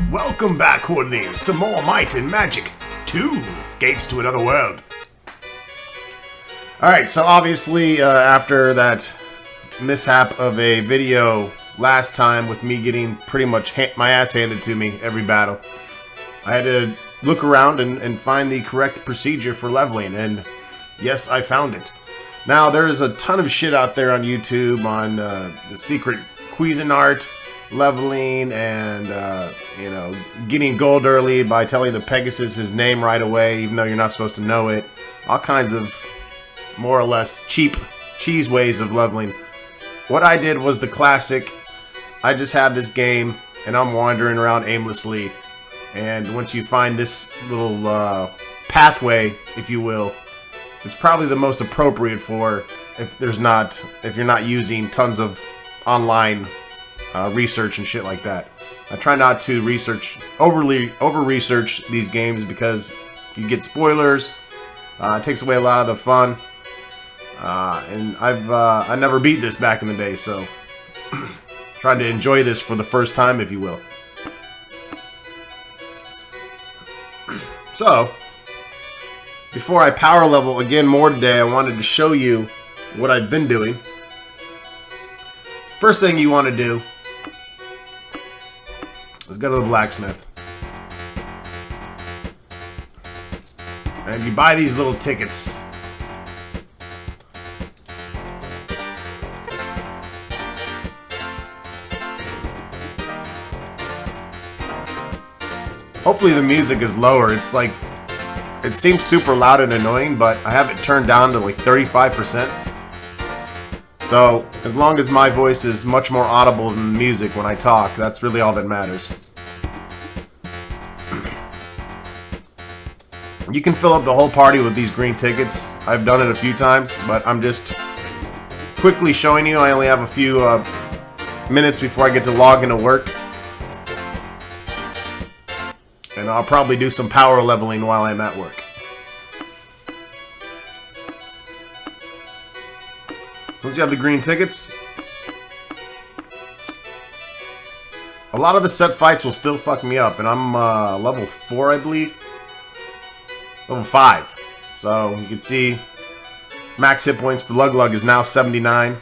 Welcome back, Hoodlings, to more Might and Magic 2, Gates to Another World. Alright, so obviously, after that mishap of a video last time with me getting pretty much my ass handed to me every battle, I had to look around and find the correct procedure for leveling, and yes, I found it. Now, there is a ton of shit out there on YouTube on the secret Cuisinart leveling and, you know, getting gold early by telling the Pegasus his name right away, even though you're not supposed to know it. All kinds of more or less cheap cheese ways of leveling. What I did was the classic. I just have this game and I'm wandering around aimlessly. And once you find this little pathway, if you will, it's probably the most appropriate for if you're not using tons of online research and shit like that. I try not to over-research these games because you get spoilers. It takes away a lot of the fun. And I never beat this back in the day, so trying to enjoy this for the first time, if you will. So, before I power level again more today, I wanted to show you what I've been doing. First thing you want to do is go to the blacksmith. And you buy these little tickets. Hopefully the music is lower. It's like, it seems super loud and annoying, but I have it turned down to like 35%. So, as long as my voice is much more audible than the music when I talk, that's really all that matters. You can fill up the whole party with these green tickets. I've done it a few times, but I'm just quickly showing you. I only have a few minutes before I get to log into work. And I'll probably do some power leveling while I'm at work. So once you have the green tickets, a lot of the set fights will still fuck me up, and I'm level 4, I believe. Level 5. So you can see max hit points for Lug is now 79.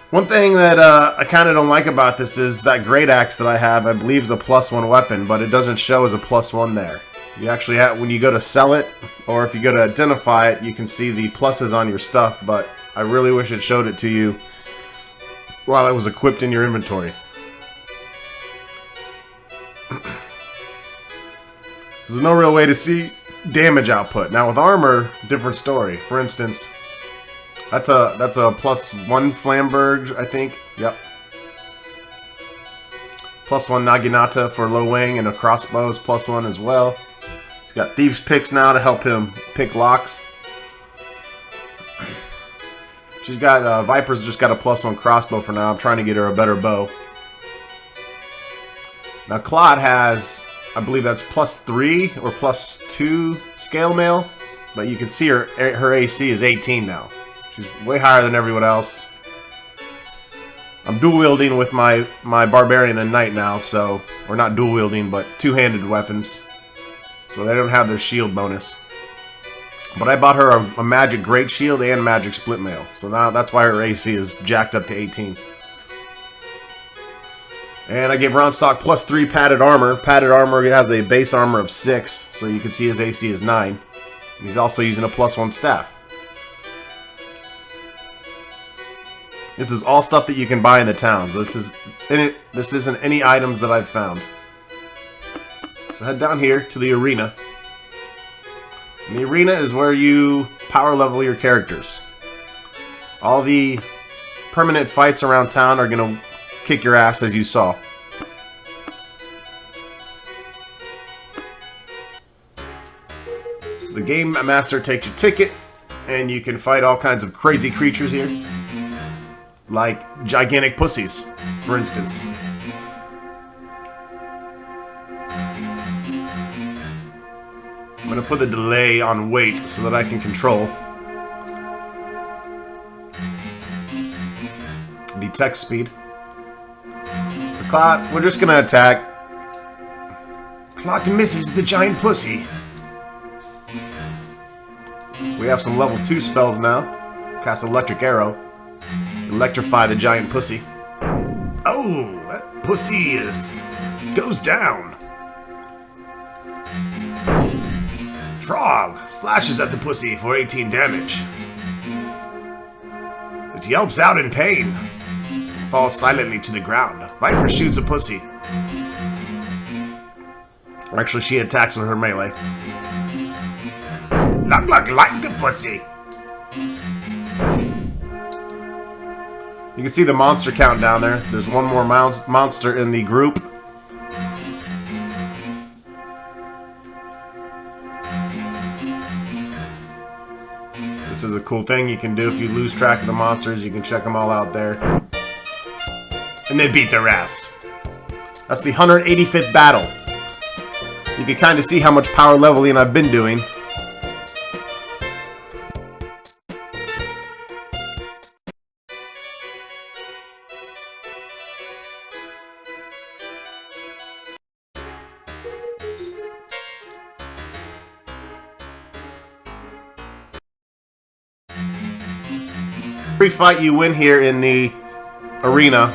One thing that I kind of don't like about this is that great axe that I have, I believe, is a +1 weapon, but it doesn't show as a +1 there. You actually have, when you go to sell it, or if you go to identify it, you can see the pluses on your stuff, but I really wish it showed it to you while it was equipped in your inventory. There's no real way to see damage output. Now with armor, different story. For instance, that's a +1 Flamberge, I think. Yep. +1 Naginata for low wing, and a crossbow is +1 as well. He's got Thieves' Picks now to help him pick locks. She's got, Viper's just got a +1 crossbow for now. I'm trying to get her a better bow. Now Claude has, I believe that's +3 or +2 scale mail, but you can see her AC is 18 now. She's way higher than everyone else. I'm dual wielding with my Barbarian and Knight now, so, or not dual wielding, but two-handed weapons. So they don't have their shield bonus. But I bought her a magic great shield and magic split mail. So now that's why her AC is jacked up to 18. And I gave Ronstock +3 padded armor. Padded armor has a base armor of 6, so you can see his AC is 9. And he's also using a +1 staff. This is all stuff that you can buy in the towns. This isn't any items that I've found. So head down here to the arena. And the arena is where you power level your characters. All the permanent fights around town are going to kick your ass, as you saw. So the Game Master takes your ticket, and you can fight all kinds of crazy creatures here. Like gigantic pussies, for instance. I'm going to put the delay on wait so that I can control the text speed. For Clot, we're just gonna attack. Clot misses the giant pussy. We have some level 2 spells now. Cast Electric Arrow. Electrify the giant pussy. Oh, that pussy goes down. Frog slashes at the pussy for 18 damage. It yelps out in pain. Falls silently to the ground. Viper shoots a pussy. Actually, she attacks with her melee. Look like the pussy. You can see the monster count down there. There's one more monster in the group. This is a cool thing you can do if you lose track of the monsters. You can check them all out there. And then beat their ass. That's the 185th battle. You can kind of see how much power leveling I've been doing. Every fight you win here in the arena,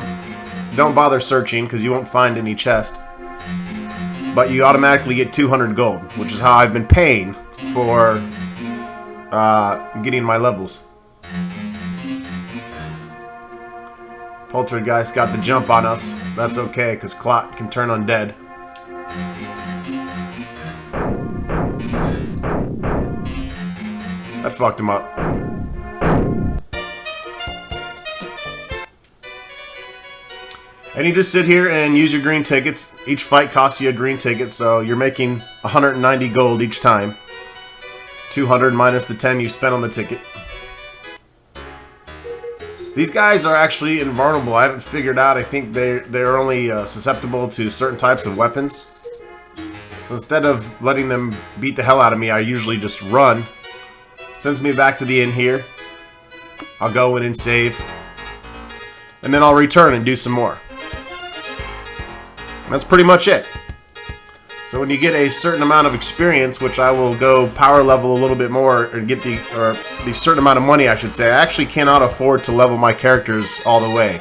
don't bother searching because you won't find any chest. But you automatically get 200 gold, which is how I've been paying for getting my levels. Poltergeist got the jump on us. That's okay, because Clot can turn undead. That fucked him up. And you just sit here and use your green tickets. Each fight costs you a green ticket, so you're making 190 gold each time. 200 minus the 10 you spent on the ticket. These guys are actually invulnerable. I haven't figured out. I think they're only susceptible to certain types of weapons. So instead of letting them beat the hell out of me, I usually just run. Sends me back to the inn here. I'll go in and save. And then I'll return and do some more. That's pretty much it. So when you get a certain amount of experience, which I will go power level a little bit more and get the certain amount of money, I should say. I actually cannot afford to level my characters all the way.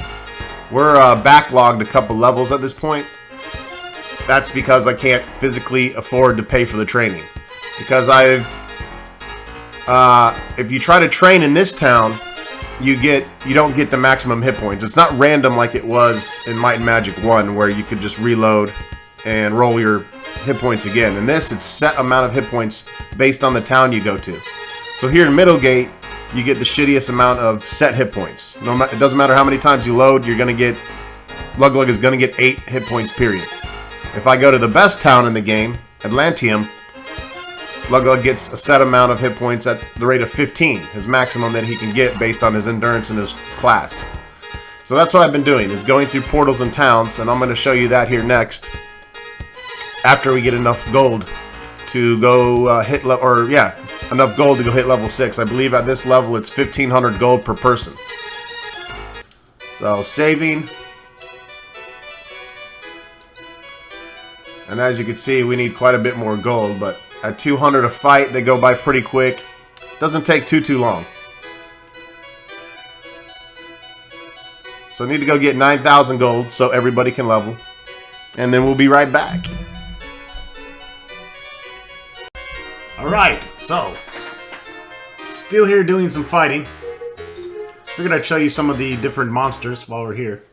We're backlogged a couple levels at this point. That's because I can't physically afford to pay for the training. Because if you try to train in this town, you don't get the maximum hit points. It's not random like it was in Might and Magic 1, where you could just reload and roll your hit points again. In this, it's set amount of hit points based on the town you go to. So here in Middlegate, you get the shittiest amount of set hit points. It doesn't matter how many times you load, you're gonna get Lug is gonna get 8 hit points, period. If I go to the best town in the game, Atlantium, Lug gets a set amount of hit points at the rate of 15, his maximum that he can get based on his endurance and his class. So that's what I've been doing, is going through portals and towns, and I'm going to show you that here next. After we get enough gold to go enough gold to go hit level 6. I believe at this level it's 1,500 gold per person. So saving. And as you can see, we need quite a bit more gold, but at 200 a fight, they go by pretty quick. Doesn't take too long. So I need to go get 9,000 gold so everybody can level. And then we'll be right back. Alright, so still here doing some fighting. Figured I'd show you some of the different monsters while we're here.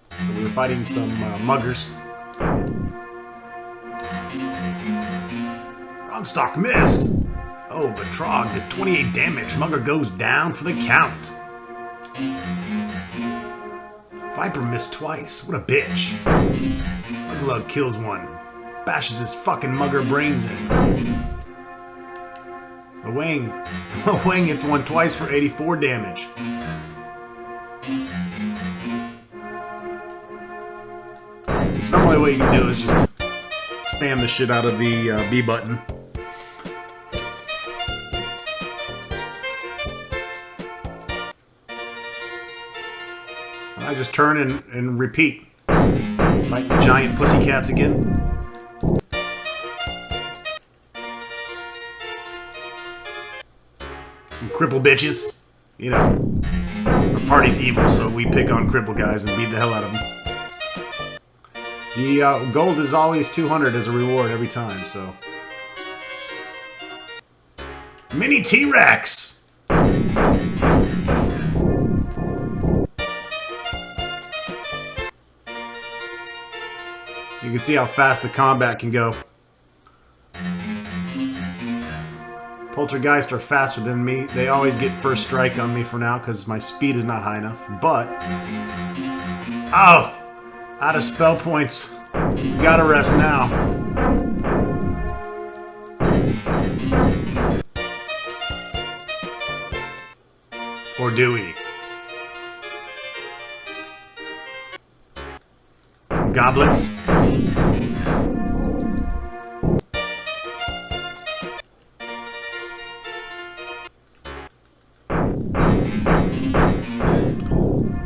So we were fighting some muggers. Stock missed. Oh, but Trog does 28 damage. Mugger goes down for the count. Viper missed twice. What a bitch. Lug kills one. Bashes his fucking mugger brains in. The wing. The wing hits one twice for 84 damage. So normally what you can do is just spam the shit out of the B button. I just turn and repeat. Fighting the giant pussycats again. Some cripple bitches. You know, our party's evil, so we pick on cripple guys and beat the hell out of them. The gold is always 200 as a reward every time, so. Mini T-Rex! You can see how fast the combat can go. Poltergeist are faster than me. They always get first strike on me for now because my speed is not high enough. But... oh! Out of spell points. Gotta rest now. Or do we? Some goblins.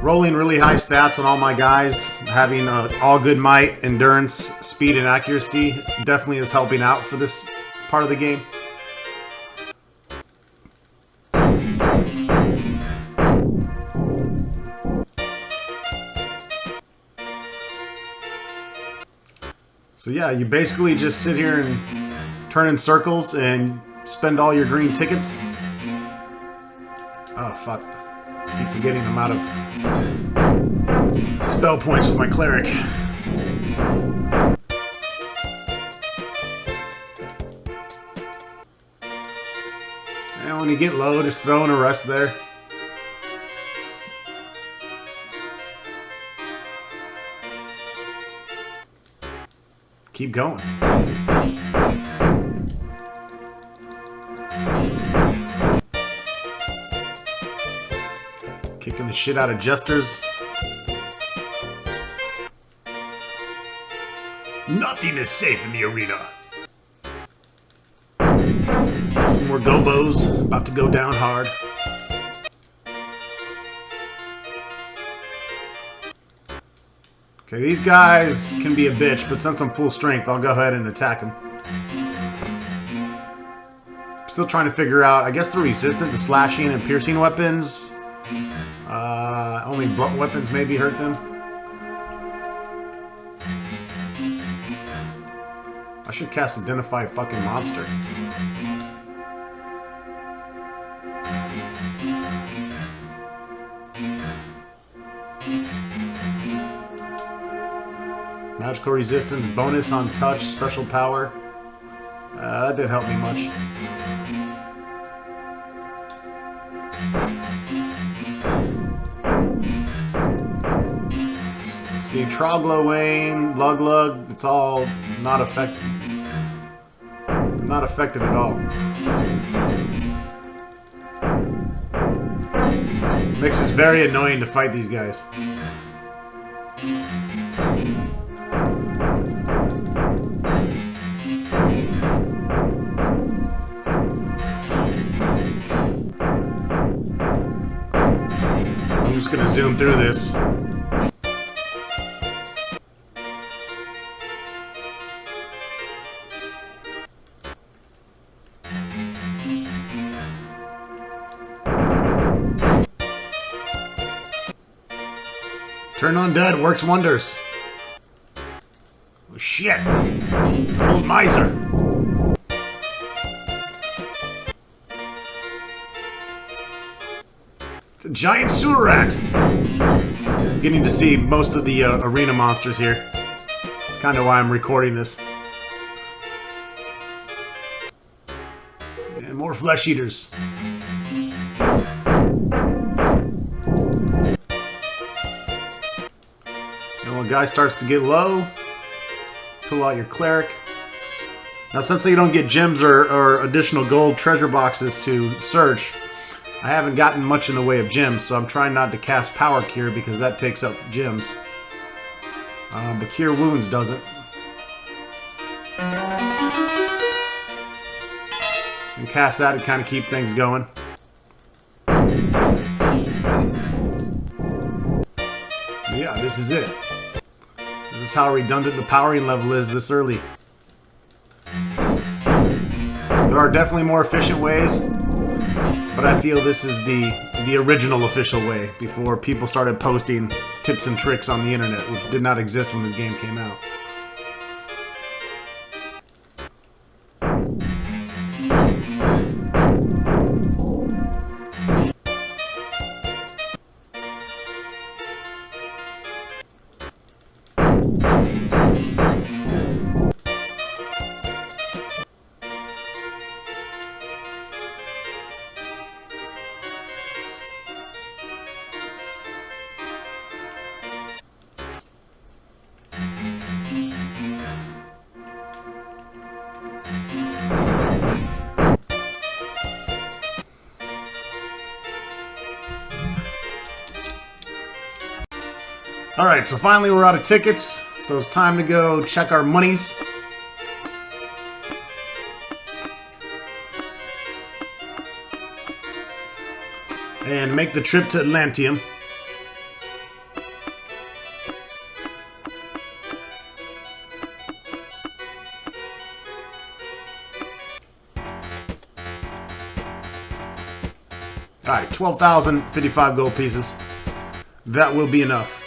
Rolling really high stats on all my guys, having all good might, endurance, speed, and accuracy definitely is helping out for this part of the game. So yeah, you basically just sit here and turn in circles and spend all your green tickets. Oh fuck. Keep forgetting I'm out of spell points with my cleric. And when you get low, just throw in a rest there. Keep going. Kicking the shit out of jesters. Nothing is safe in the arena. Some more gobos about to go down hard. Okay, these guys can be a bitch, but since I'm full strength, I'll go ahead and attack them. I'm still trying to figure out, I guess they're resistant to slashing and piercing weapons. Only blunt weapons maybe hurt them. I should cast Identify a fucking monster. Magical resistance, bonus on touch, special power. That didn't help me much. See, Troglowain, Luglug, it's all not affected. Not affected at all. Makes it very annoying to fight these guys. I'm just gonna zoom through this. Turn Undead works wonders. Oh shit! It's an old miser. It's a giant sewer rat. I'm getting to see most of the arena monsters here. That's kind of why I'm recording this. And more flesh eaters. And when a guy starts to get low, pull out your cleric. Now, since you don't get gems or additional gold treasure boxes to search, I haven't gotten much in the way of gems, so I'm trying not to cast Power Cure because that takes up gems. But Cure Wounds doesn't. And cast that to kind of keep things going. But yeah, this is it. This is how redundant the powering level is this early. There are definitely more efficient ways, but I feel this is the original official way before people started posting tips and tricks on the internet, which did not exist when this game came out. Alright, so finally we're out of tickets, so it's time to go check our monies. And make the trip to Atlantium. Alright, 12,055 gold pieces. That will be enough.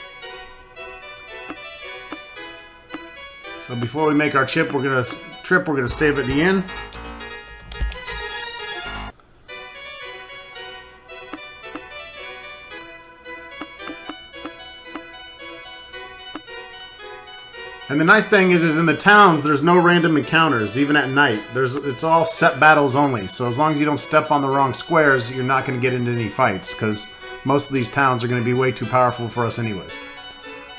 So before we make our trip, we're gonna save at the inn. And the nice thing is in the towns, there's no random encounters, even at night. It's all set battles only. So as long as you don't step on the wrong squares, you're not going to get into any fights, because most of these towns are going to be way too powerful for us anyways.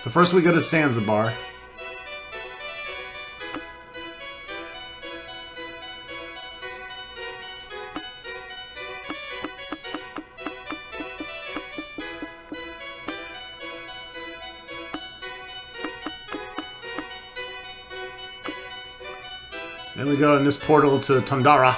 So first we go to Zanzibar. Then we go in this portal to Tondara.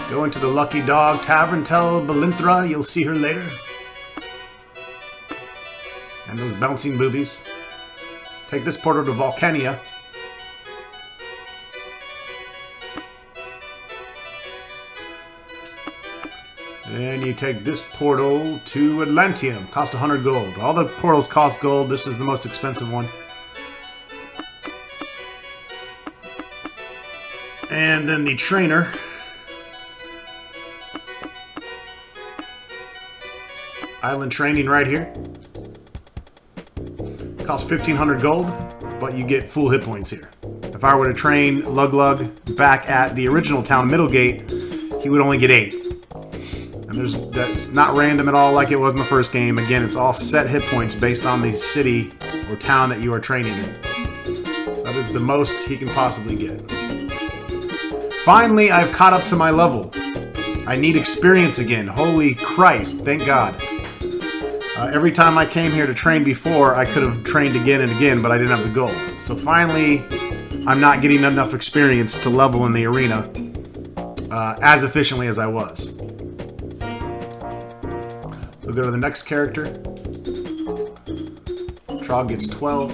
Go into the Lucky Dog Tavern, tell Belinthra you'll see her later. And those bouncing boobies. Take this portal to Volcania. Then you take this portal to Atlantium. Cost 100 gold. All the portals cost gold. This is the most expensive one. And then the trainer. Island training right here. Costs 1,500 gold, but you get full hit points here. If I were to train Lug Lug back at the original town, Middlegate, he would only get 8. And that's not random at all like it was in the first game. Again, it's all set hit points based on the city or town that you are training in. That is the most he can possibly get. Finally, I've caught up to my level. I need experience again. Holy Christ, thank God. Every time I came here to train before, I could have trained again and again, but I didn't have the gold. So finally, I'm not getting enough experience to level in the arena as efficiently as I was. So go to the next character. Trog gets 12.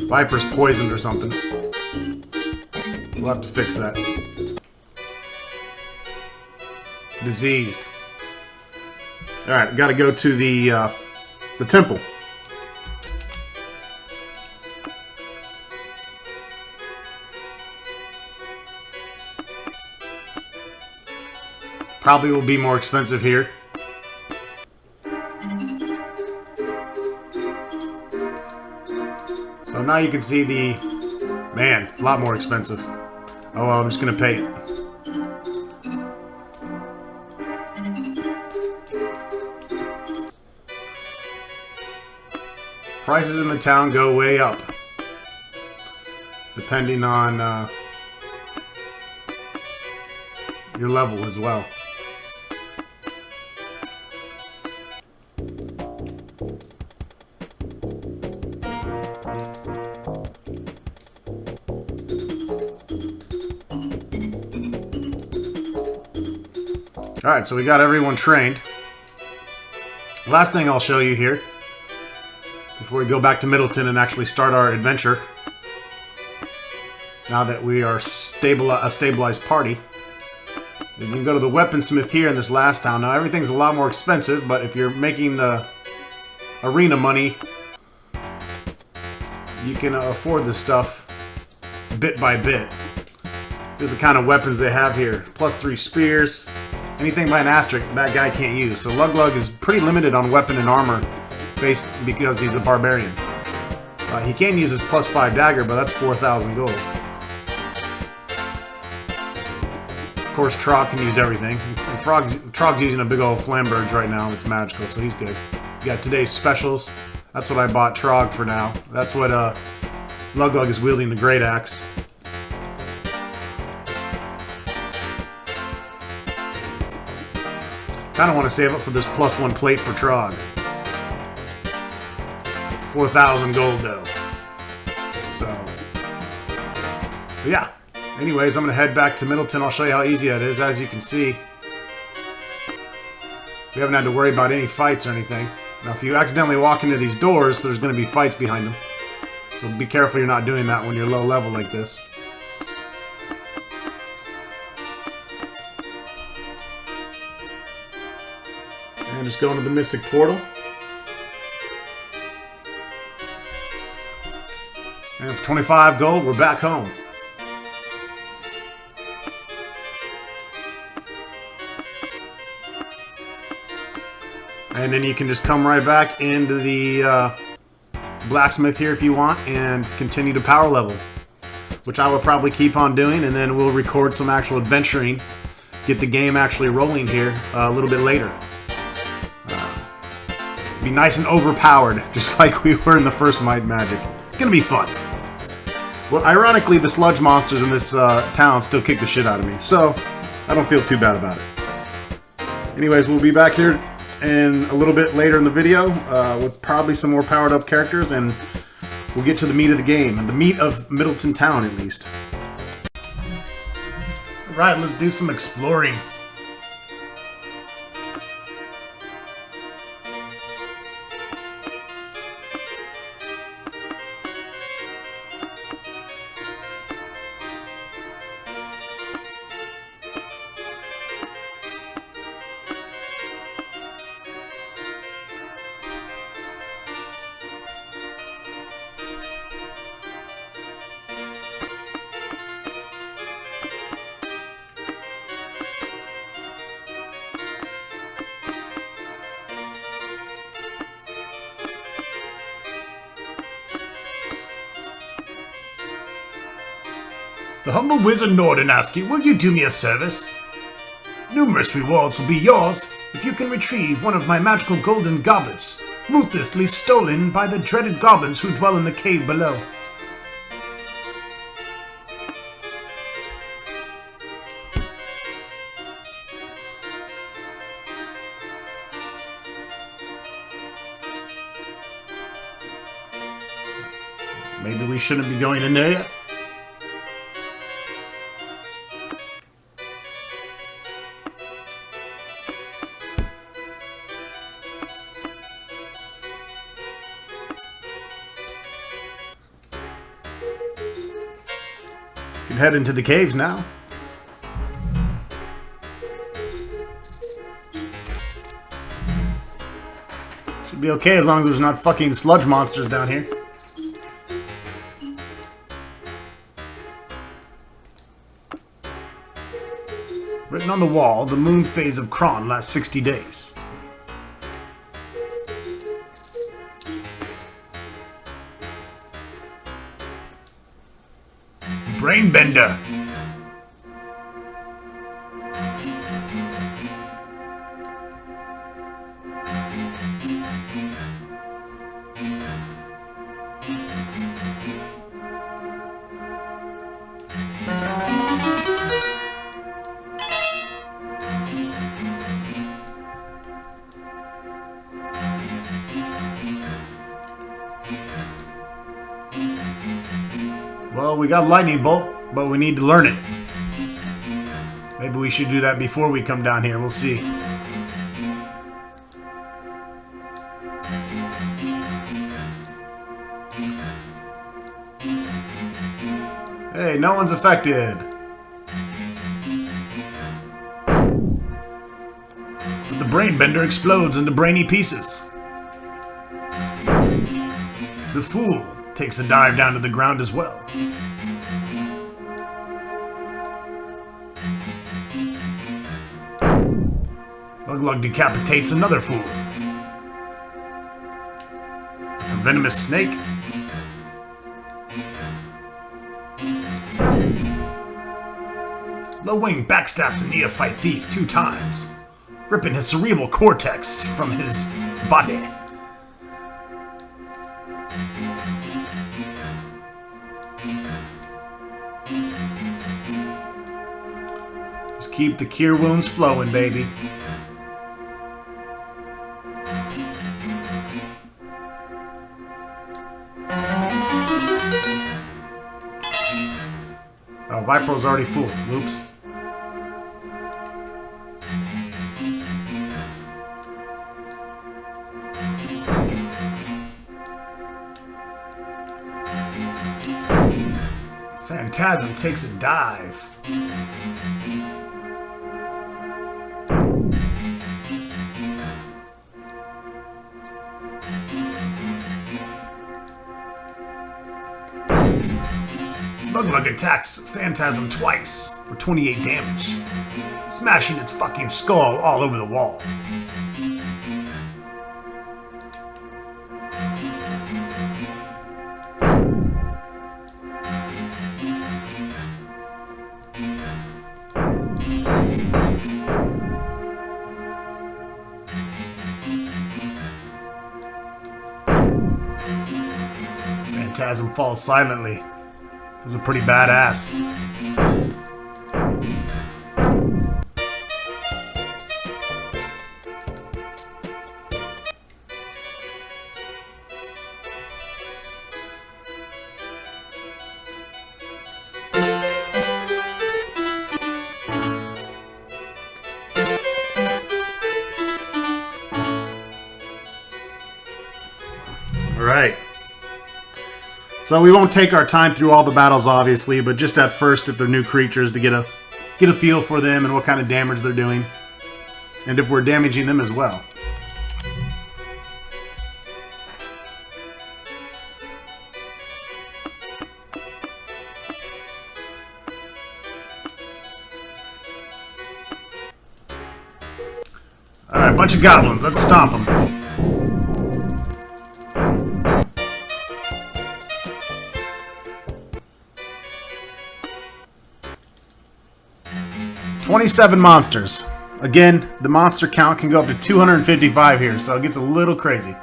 Viper's poisoned or something. We'll have to fix that. Diseased. Alright, gotta go to the temple. Probably will be more expensive here. So now you can see the... Man, a lot more expensive. Oh well, I'm just gonna pay it. Prices in the town go way up. Depending on your level as well. Alright, so we got everyone trained. Last thing I'll show you here, before we go back to Middleton and actually start our adventure, now that we are a stabilized party, is you can go to the weaponsmith here in this last town. Now everything's a lot more expensive, but if you're making the arena money, you can afford this stuff bit by bit. Here's the kind of weapons they have here. +3 spears. Anything by an asterisk, that guy can't use. So Lug is pretty limited on weapon and armor based because he's a barbarian. He can use his +5 dagger, but that's 4,000 gold. Of course, Trog can use everything. And Trog's using a big old flamberge right now. It's magical, so he's good. You got today's specials. That's what I bought Trog for now. That's what Lug is wielding, the great axe. Kind of want to save up for this +1 plate for Trog. 4,000 gold though. So, but yeah. Anyways, I'm going to head back to Middleton. I'll show you how easy that is. As you can see, we haven't had to worry about any fights or anything. Now, if you accidentally walk into these doors, there's going to be fights behind them. So be careful you're not doing that when you're low level like this. And just go into the Mystic Portal. And for 25 gold, we're back home. And then you can just come right back into the blacksmith here if you want and continue to power level, which I will probably keep on doing, and then we'll record some actual adventuring, get the game actually rolling here a little bit later. Be nice and overpowered, just like we were in the first Might Magic. Gonna be fun. Well, ironically, the sludge monsters in this town still kick the shit out of me, so I don't feel too bad about it. Anyways, we'll be back here in a little bit later in the video with probably some more powered up characters, and we'll get to the meat of the game, and the meat of Middleton Town at least. Alright, let's do some exploring. The humble wizard Norden asks you, will you do me a service? Numerous rewards will be yours if you can retrieve one of my magical golden goblets, ruthlessly stolen by the dreaded goblins who dwell in the cave below. Maybe we shouldn't be going in there yet? Can head into the caves now. Should be okay as long as there's not fucking sludge monsters down here. Written on the wall, the moon phase of Kron lasts 60 days. Brainbender. Well, we got Lightning Bolt, but we need to learn it. Maybe we should do that before we come down here. We'll see. Hey, no one's affected. But the brain bender explodes into brainy pieces. The fool takes a dive down to the ground as well. Lug decapitates another fool. It's a venomous snake. Lvling backstabs a neophyte thief 2 times, ripping his cerebral cortex from his body. Just keep the cure wounds flowing, baby. Oh, Vipro's already full. Oops. Phantasm takes a dive. Lug attacks Phantasm twice for 28 damage, smashing its fucking skull all over the wall. Phantasm falls silently. This is pretty badass. All right. So we won't take our time through all the battles, obviously, but just at first, if they're new creatures, to get a feel for them and what kind of damage they're doing, and if we're damaging them as well. All right, bunch of goblins. Let's stomp them. "27 monsters. Again, the monster count can go up to 255 here, so it gets a little crazy.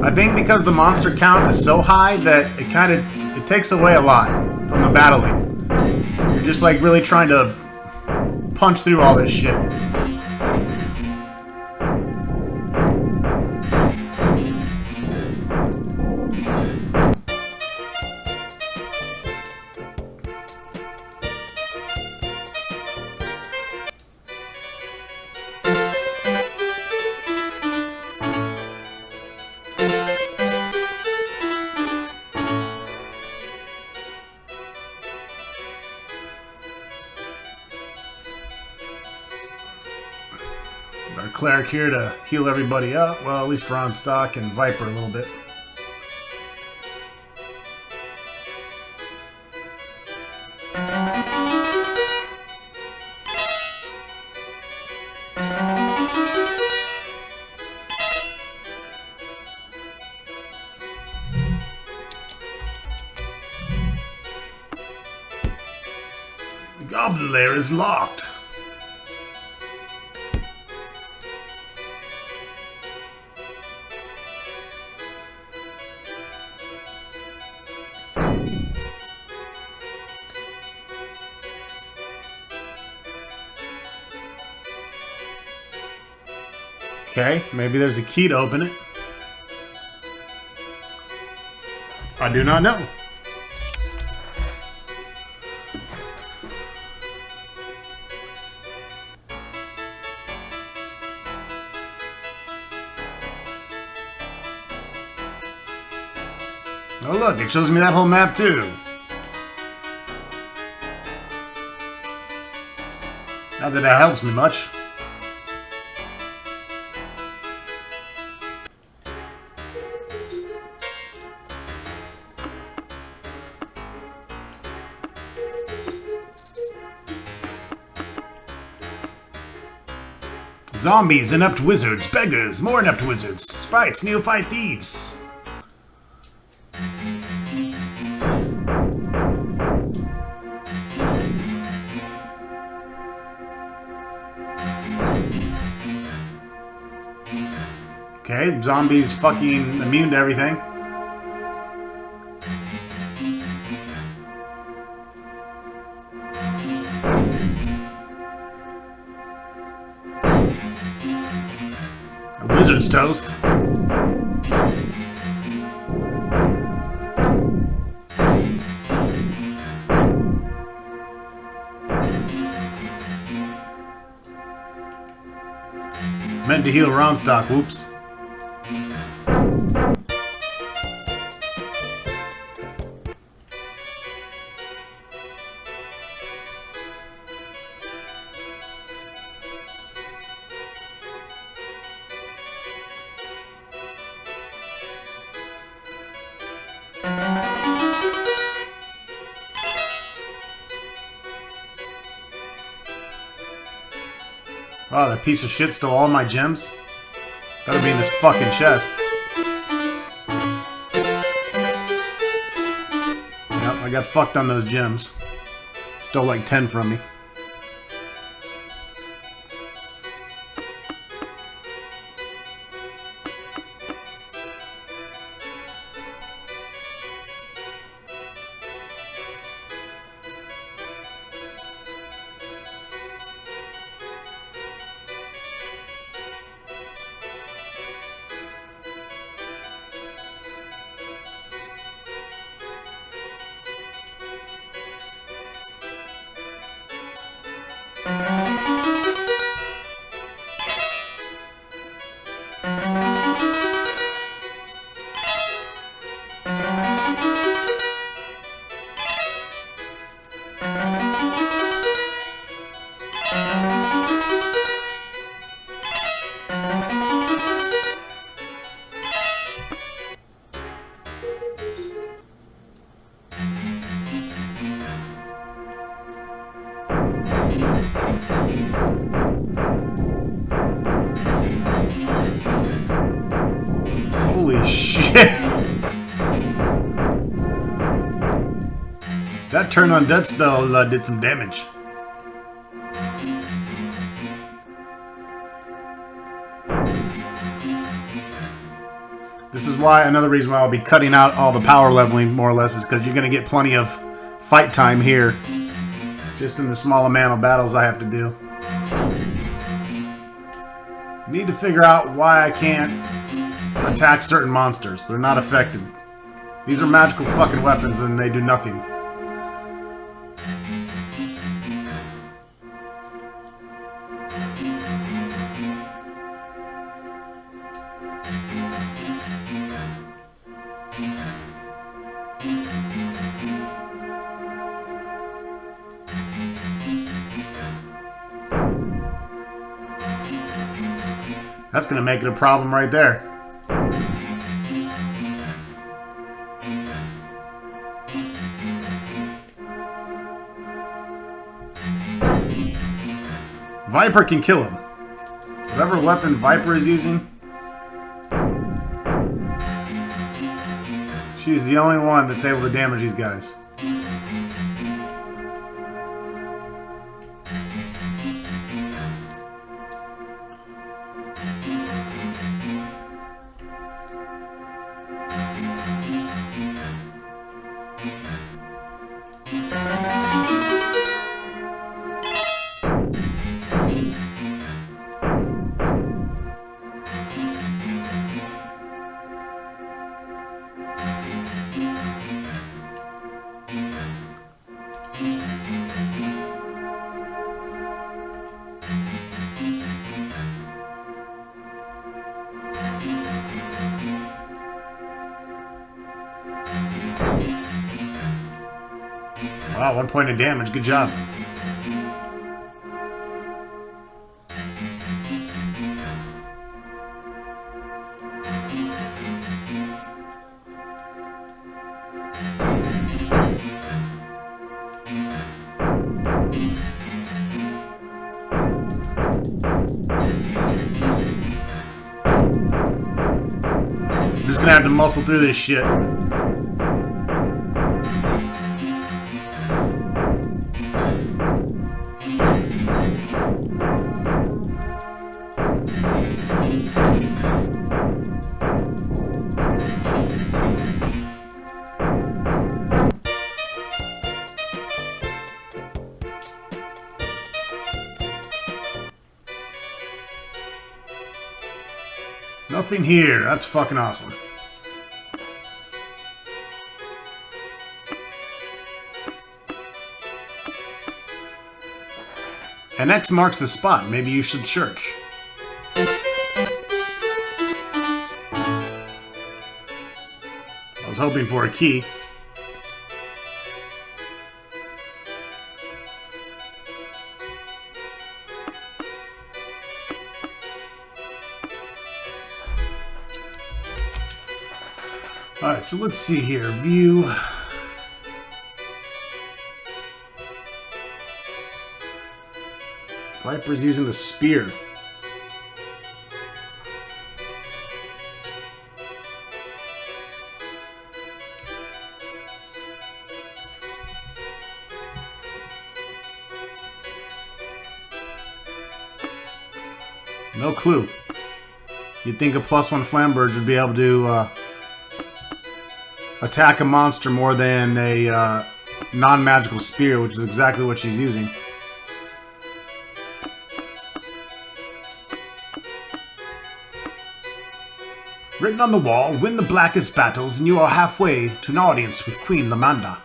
I think because the monster count is so high that it takes away a lot from the battling. You're just like really trying to punch through all this shit. Our cleric here to heal everybody up. Well, at least Ron Stock and Viper a little bit. The Goblin Lair is locked. Okay, maybe there's a key to open it. I do not know. Oh look, it shows me that whole map too. Not that that helps me much. Zombies, inept wizards, beggars, more inept wizards, sprites, neophyte thieves. Okay, zombies fucking immune to everything. A wizard's toast. Meant to heal Ronstock, whoops. Oh, that piece of shit stole all my gems? Gotta be in this fucking chest. Yep, I got fucked on those gems. Stole like 10 from me. Holy shit! That turn on death spell did some damage. This is why, another reason why I'll be cutting out all the power leveling, more or less, is because you're going to get plenty of fight time here. Just in the small amount of battles I have to do. Need to figure out why I can't attack certain monsters. They're not affected. These are magical fucking weapons and they do nothing. That's gonna make it a problem right there. Viper can kill him. Whatever weapon Viper is using, she's the only one that's able to damage these guys. Wow, 1 point of damage. Good job. I'm just gonna have to muscle through this shit. Nothing here. That's fucking awesome. An X marks the spot. Maybe you should search. I was hoping for a key. Alright, so let's see here. View. Viper's using the spear. No clue. You'd think a +1 Flamberge would be able to attack a monster more than a non-magical spear, which is exactly what she's using. Written on the wall, win the blackest battles and you are halfway to an audience with Queen Lamanda.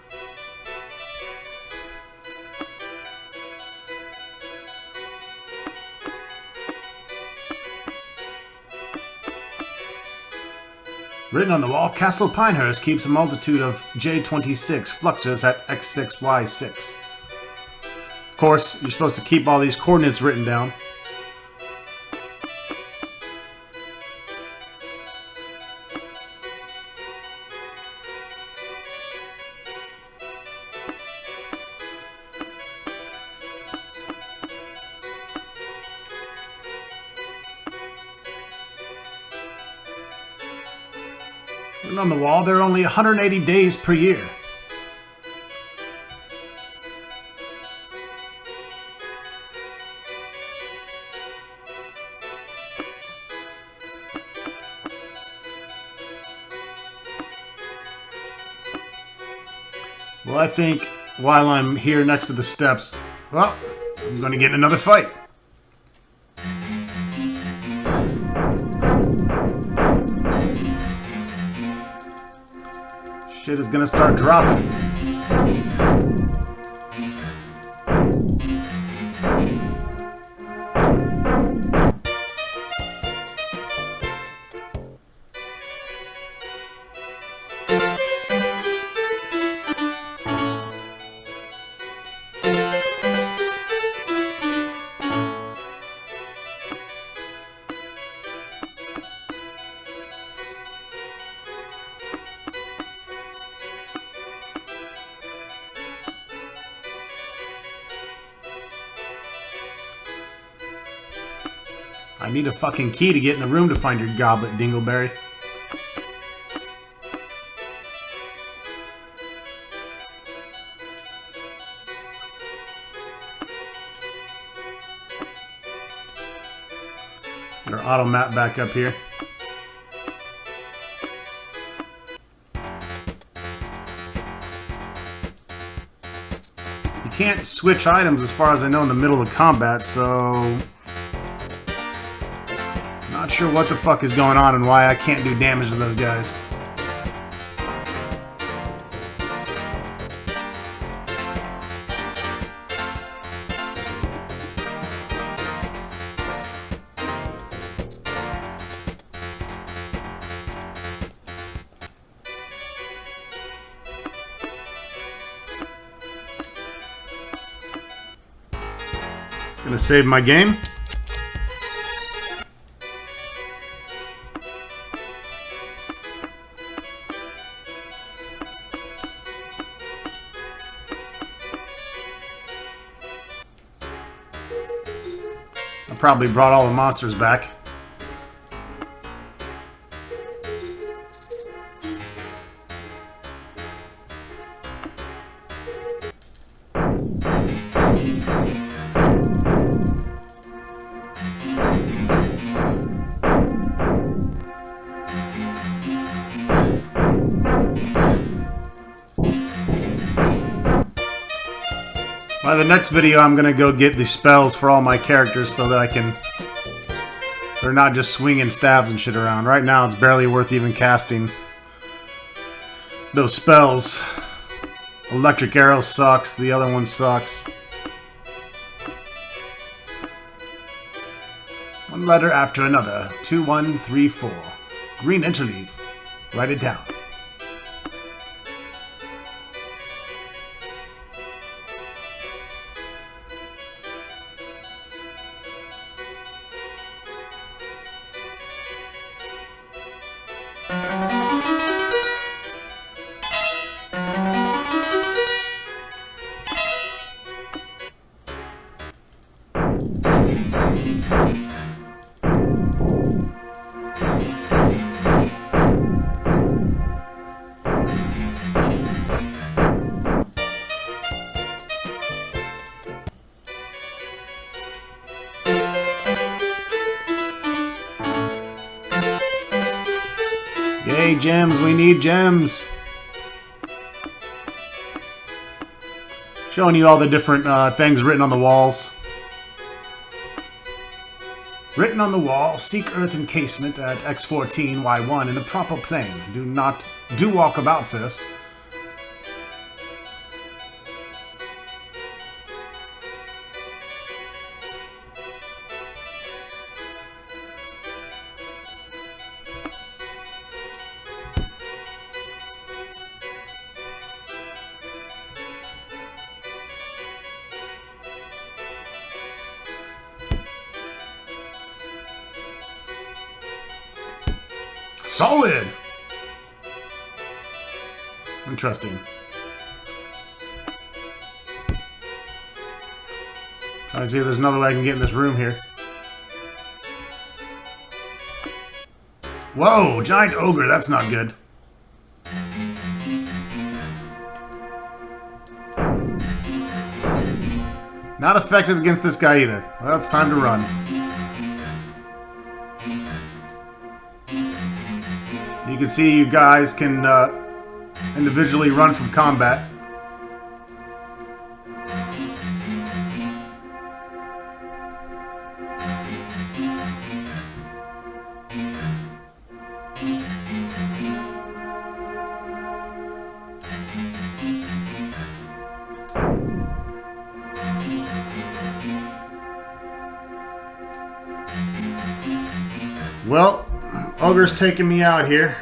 Written on the wall, Castle Pinehurst keeps a multitude of J-26 fluxers at X6Y6. Of course, you're supposed to keep all these coordinates written down. Written on the wall, there are only 180 days per year. Well, I think while I'm here next to the steps, well, I'm going to get in another fight. Shit is gonna start dropping. I need a fucking key to get in the room to find your goblet, Dingleberry. Get our auto map back up here. You can't switch items as far as I know in the middle of combat, so not sure what the fuck is going on and why I can't do damage to those guys. Gonna save my game. I probably brought all the monsters back. By the next video, I'm gonna go get the spells for all my characters so that I can... They're not just swinging staves and shit around. Right now, it's barely worth even casting those spells. Electric Arrow sucks. The other one sucks. One letter after another. 2, 1, 3, 4. Green interleave. Write it down. Yay, gems! We need gems! Showing you all the different things written on the walls. Written on the wall, seek earth encasement at X14, Y1 in the proper plane. Do walk about first. Solid! Interesting. Trying to see if there's another way I can get in this room here. Whoa! Giant ogre, that's not good. Not effective against this guy either. Well, it's time to run. You can see you guys can individually run from combat. Well, ogre's taking me out here.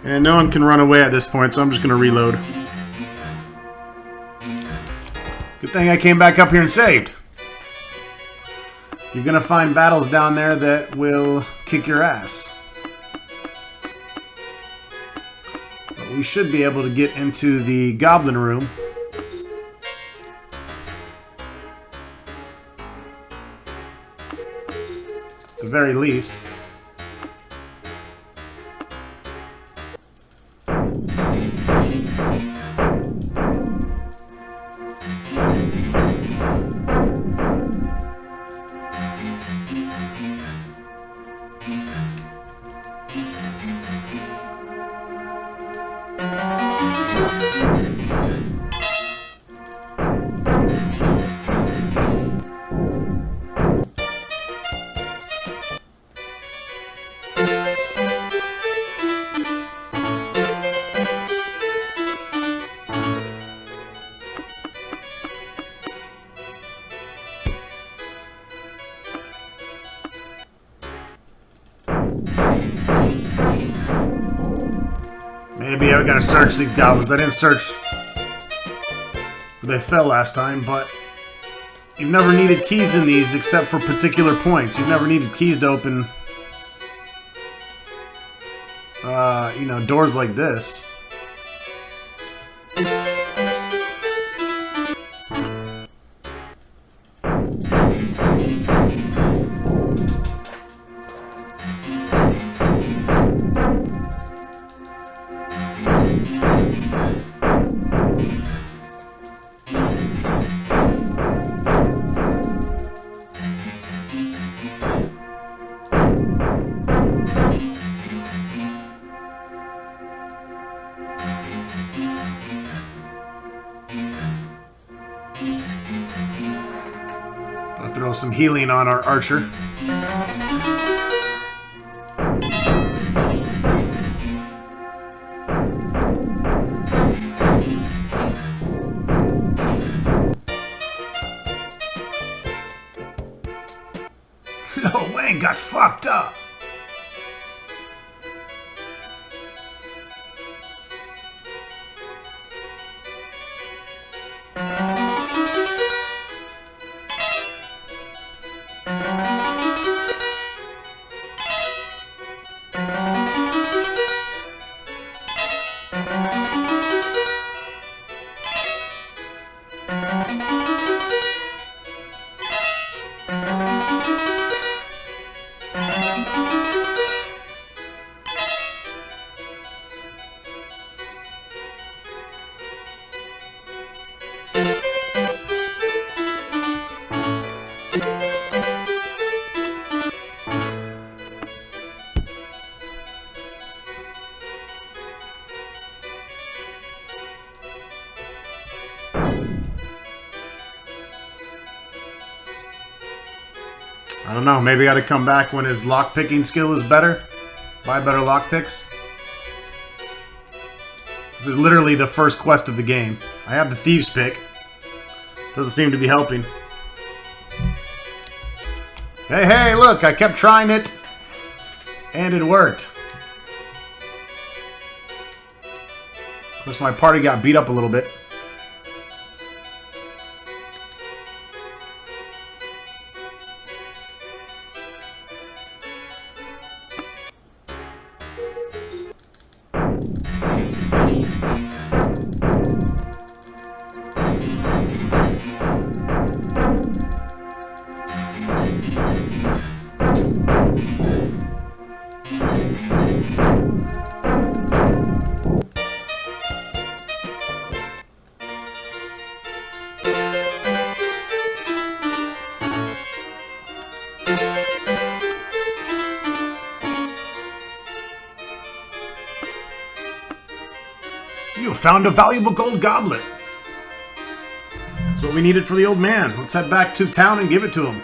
And no one can run away at this point, so I'm just going to reload. Good thing I came back up here and saved. You're going to find battles down there that will kick your ass. But we should be able to get into the goblin room. At the very least. Maybe I gotta search these goblins. I didn't search where they fell last time, but you've never needed keys in these except for particular points. You've never needed keys to open, you know, doors like this. I'll throw some healing on our archer. No, Wayne got fucked up. I don't know, maybe I gotta come back when his lockpicking skill is better. Buy better lockpicks. This is literally the first quest of the game. I have the Thieves pick. Doesn't seem to be helping. Hey, hey, look, I kept trying it. And it worked. Of course, my party got beat up a little bit. You found a valuable gold goblet. That's what we needed for the old man. Let's head back to town and give it to him.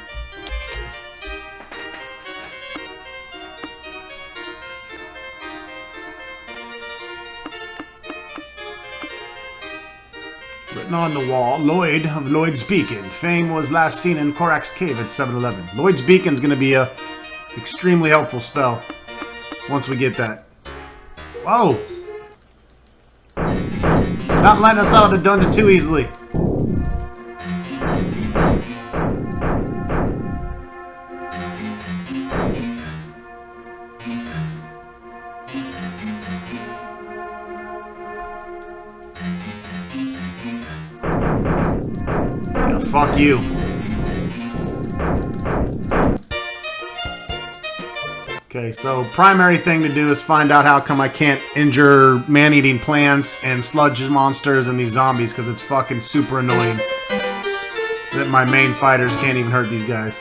Written on the wall, Lloyd of Lloyd's Beacon. Fame was last seen in Korak's Cave at 7-Eleven. Lloyd's Beacon's going to be a extremely helpful spell once we get that. Whoa! Not letting us out of the dungeon too easily. Yeah, fuck you. Okay, so primary thing to do is find out how come I can't injure man-eating plants and sludge monsters and these zombies, because it's fucking super annoying that my main fighters can't even hurt these guys.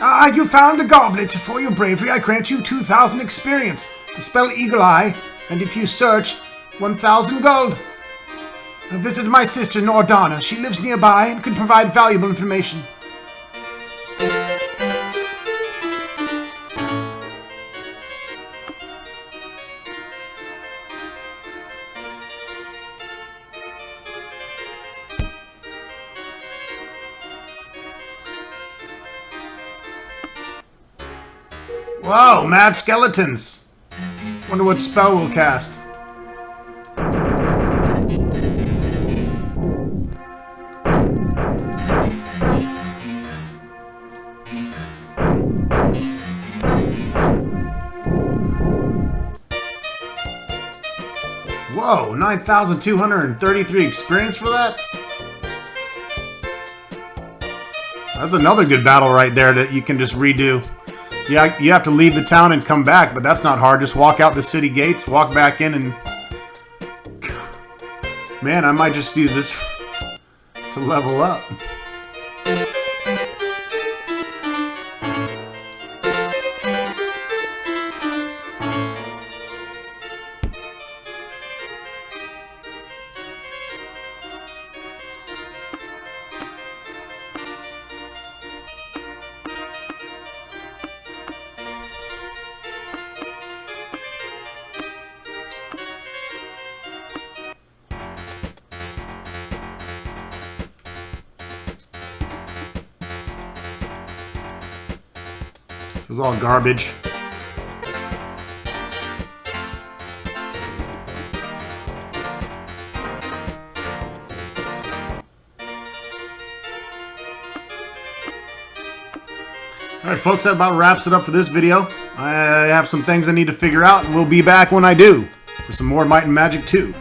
Ah, you found the goblet. For your bravery, I grant you 2,000 experience. Dispel Eagle Eye, and if you search, 1,000 gold. I visited my sister, Nordana. She lives nearby and could provide valuable information. Whoa, mad skeletons! Wonder what spell we'll cast. Whoa, 9,233 experience for that? That's another good battle right there that you can just redo. Yeah, you have to leave the town and come back, but that's not hard. Just walk out the city gates, walk back in, and... Man, I might just use this to level up. This is all garbage. Alright folks, that about wraps it up for this video. I have some things I need to figure out, and we'll be back when I do for some more Might and Magic 2.